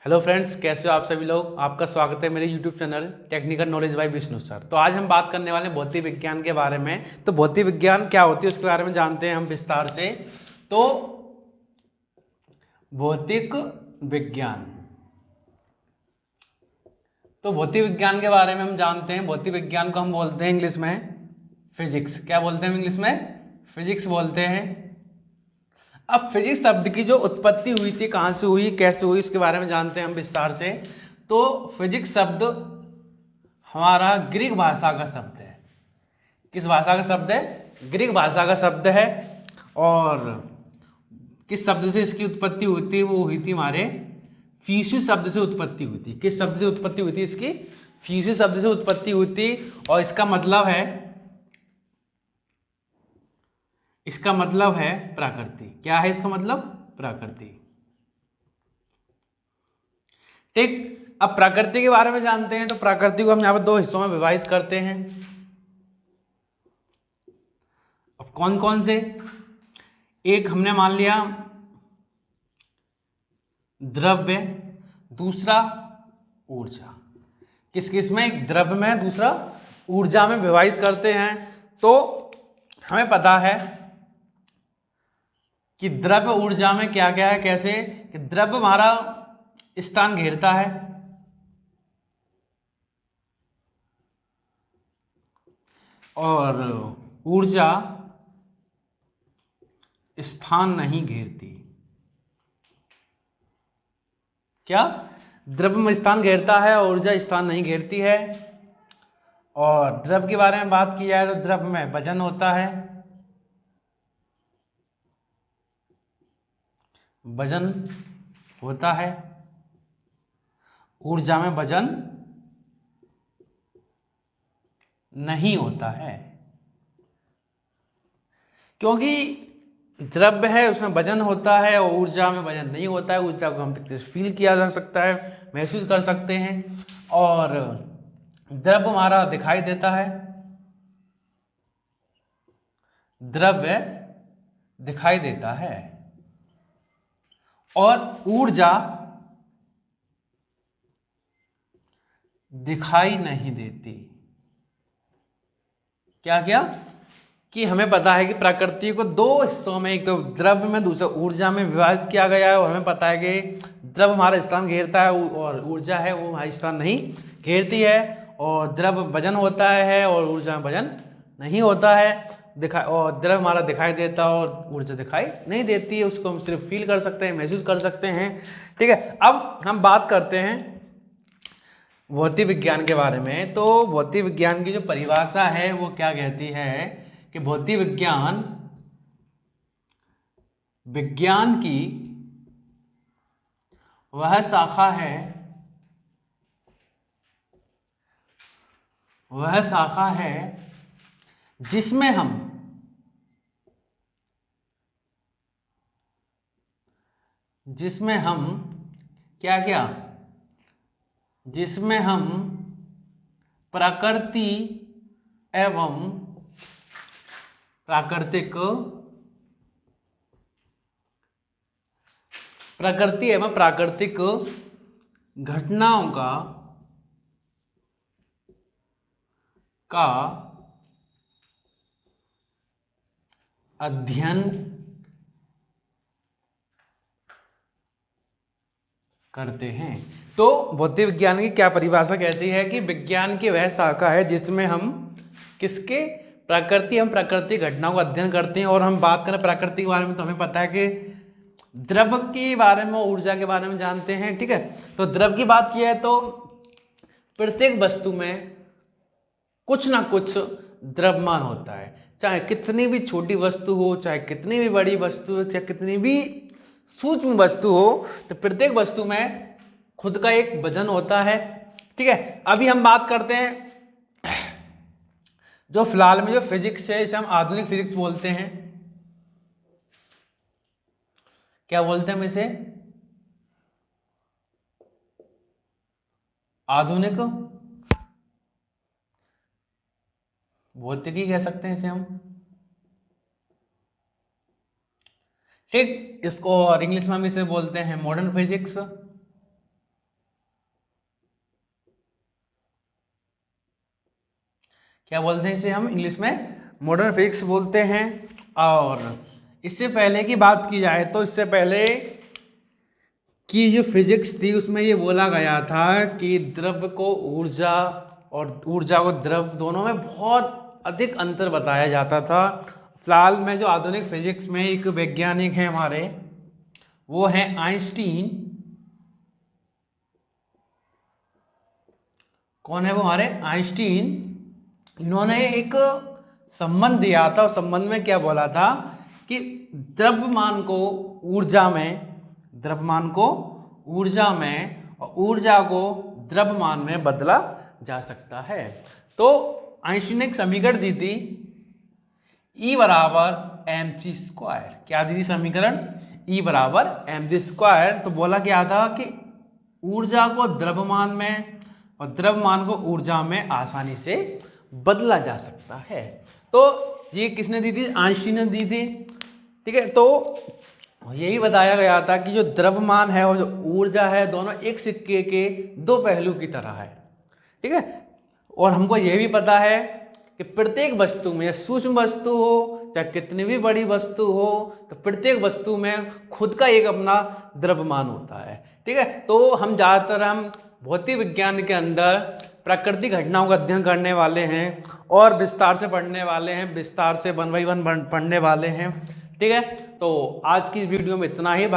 Hello friends, कैसे हो आप सभी लोग। आपका स्वागत है मेरे YouTube channel technical knowledge by Vishnu sir. तो आज हम बात करने वाले हैं भौतिक विज्ञान के बारे में। तो भौतिक विज्ञान क्या होती है उसके बारे में जानते हैं हम विस्तार से। तो भौतिक विज्ञान तो भौतिक विज्ञान के बारे में हम जानते हैं। भौतिक विज्ञान को हम बोलते हैं इंग्लिश में फिजिक्स। क्या बोलते हैं हम इंग्लिश में? फिजिक्स बोलते हैं। अब फिजिक्स शब्द की जो उत्पत्ति हुई थी, कहाँ से हुई, कैसे हुई, इसके बारे में जानते हैं हम विस्तार से। तो फिजिक्स शब्द हमारा ग्रीक भाषा का शब्द है। किस भाषा का शब्द है? ग्रीक भाषा का शब्द है। और किस शब्द से इसकी उत्पत्ति हुई थी? वो हुई थी हमारे फ्यूसिस शब्द से उत्पत्ति हुई थी। किस शब्द से उत्पत्ति हुई थी इसकी? फ्यूसिस शब्द से उत्पत्ति हुई थी। और इसका मतलब है प्रकृति। क्या है इसका मतलब? प्रकृति। ठीक। अब प्रकृति के बारे में जानते हैं। तो प्रकृति को हम यहाँ पर दो हिस्सों में विभाजित करते हैं। अब कौन कौन से? एक हमने मान लिया द्रव्य, दूसरा ऊर्जा। किस किस में? एक द्रव्य में, दूसरा ऊर्जा में विभाजित करते हैं। तो हमें पता है कि द्रव्य ऊर्जा में क्या क्या है, कैसे कि द्रव्य हमारा स्थान घेरता है और ऊर्जा स्थान नहीं घेरती। क्या? द्रव्य में स्थान घेरता है और ऊर्जा स्थान नहीं घेरती है। और द्रव्य के बारे में बात की जाए तो द्रव्य में वजन होता है, वजन होता है। ऊर्जा में वजन नहीं होता है, क्योंकि द्रव्य है उसमें वजन होता है और ऊर्जा में वजन नहीं होता है। ऊर्जा को हम तक फील किया जा सकता है, महसूस कर सकते हैं। और द्रव्य हमारा दिखाई देता है, द्रव्य दिखाई देता है। और ऊर्जा दिखाई नहीं देती। क्या क्या? कि हमें पता है कि प्रकृति को दो हिस्सों में, एक तो द्रव्य में, दूसरा ऊर्जा में विभाजित किया गया है। और हमें पता है कि द्रव्य हमारा स्थान घेरता है और ऊर्जा है वो हमारा स्थान नहीं घेरती है। और द्रव्य वजन होता है और ऊर्जा में वजन नहीं होता है। और द्रव्य हमारा दिखाई देता है और ऊर्जा दिखाई नहीं देती है। उसको हम सिर्फ फील कर सकते हैं, महसूस कर सकते हैं। ठीक है। अब हम बात करते हैं भौतिक विज्ञान के बारे में। तो भौतिक विज्ञान की जो परिभाषा है वो क्या कहती है कि भौतिक विज्ञान विज्ञान की वह शाखा है, वह शाखा है जिसमें हम क्या क्या जिसमें हम प्रकृति एवं प्राकृतिक घटनाओं का अध्ययन करते हैं। तो भौतिक विज्ञान की क्या परिभाषा कहती है कि विज्ञान की वह शाखा है जिसमें हम किसके? प्रकृति एवं प्राकृतिक घटनाओं का अध्ययन करते हैं। और हम बात करें प्रकृति के बारे में तो हमें पता है कि द्रव्य के बारे में, ऊर्जा के बारे में जानते हैं। ठीक है। तो द्रव्य की बात की है तो प्रत्येक वस्तु में कुछ ना कुछ द्रव्यमान होता है। चाहे कितनी भी छोटी वस्तु हो, चाहे कितनी भी बड़ी वस्तु हो, चाहे कितनी भी सूक्ष्म वस्तु हो, तो प्रत्येक वस्तु में खुद का एक वजन होता है। ठीक है। अभी हम बात करते हैं जो फिलहाल में जो फिजिक्स है, इसे हम आधुनिक फिजिक्स बोलते हैं। क्या बोलते हैं हम इसे? आधुनिक भौतिकी कह सकते हैं इसे हम। ठीक। इसको और इंग्लिश में भी इसे बोलते हैं मॉडर्न फिजिक्स। क्या बोलते हैं इसे, हम इंग्लिश में मॉडर्न फिजिक्स बोलते हैं। और इससे पहले की बात की जाए तो इससे पहले की जो फिजिक्स थी उसमें ये बोला गया था कि द्रव को ऊर्जा और ऊर्जा को द्रव दोनों में बहुत अधिक अंतर बताया जाता था। फिलहाल में जो आधुनिक फिजिक्स में एक वैज्ञानिक है हमारे, वो है आइंस्टीन। कौन है वो हमारे? आइंस्टीन। इन्होंने एक संबंध दिया था, उस संबंध में क्या बोला था कि द्रव्यमान को ऊर्जा में, द्रव्यमान को ऊर्जा में और ऊर्जा को द्रव्यमान में बदला जा सकता है। तो आइंस्टीन ने एक समीकरण दी थी, E बराबर mc स्क्वायर। क्या दी थी समीकरण? E बराबर mc स्क्वायर। तो बोला क्या था कि ऊर्जा को द्रव्यमान में और द्रव्यमान को ऊर्जा में आसानी से बदला जा सकता है। तो ये किसने दी थी? आइंस्टीन ने दी थी। ठीक है, तो यही बताया गया था कि जो द्रव्यमान है और जो ऊर्जा है दोनों एक सिक्के के दो पहलू की तरह है। ठीक है, और हमको यह भी पता है कि प्रत्येक वस्तु में, सूक्ष्म वस्तु हो चाहे कितनी भी बड़ी वस्तु हो, तो प्रत्येक वस्तु में खुद का एक अपना द्रव्यमान होता है। ठीक है, तो हम ज़्यादातर हम भौतिक विज्ञान के अंदर प्राकृतिक घटनाओं का अध्ययन करने वाले हैं और विस्तार से पढ़ने वाले हैं, विस्तार से 1 by 1 पढ़ने वाले हैं। ठीक है, तो आज की वीडियो में इतना ही।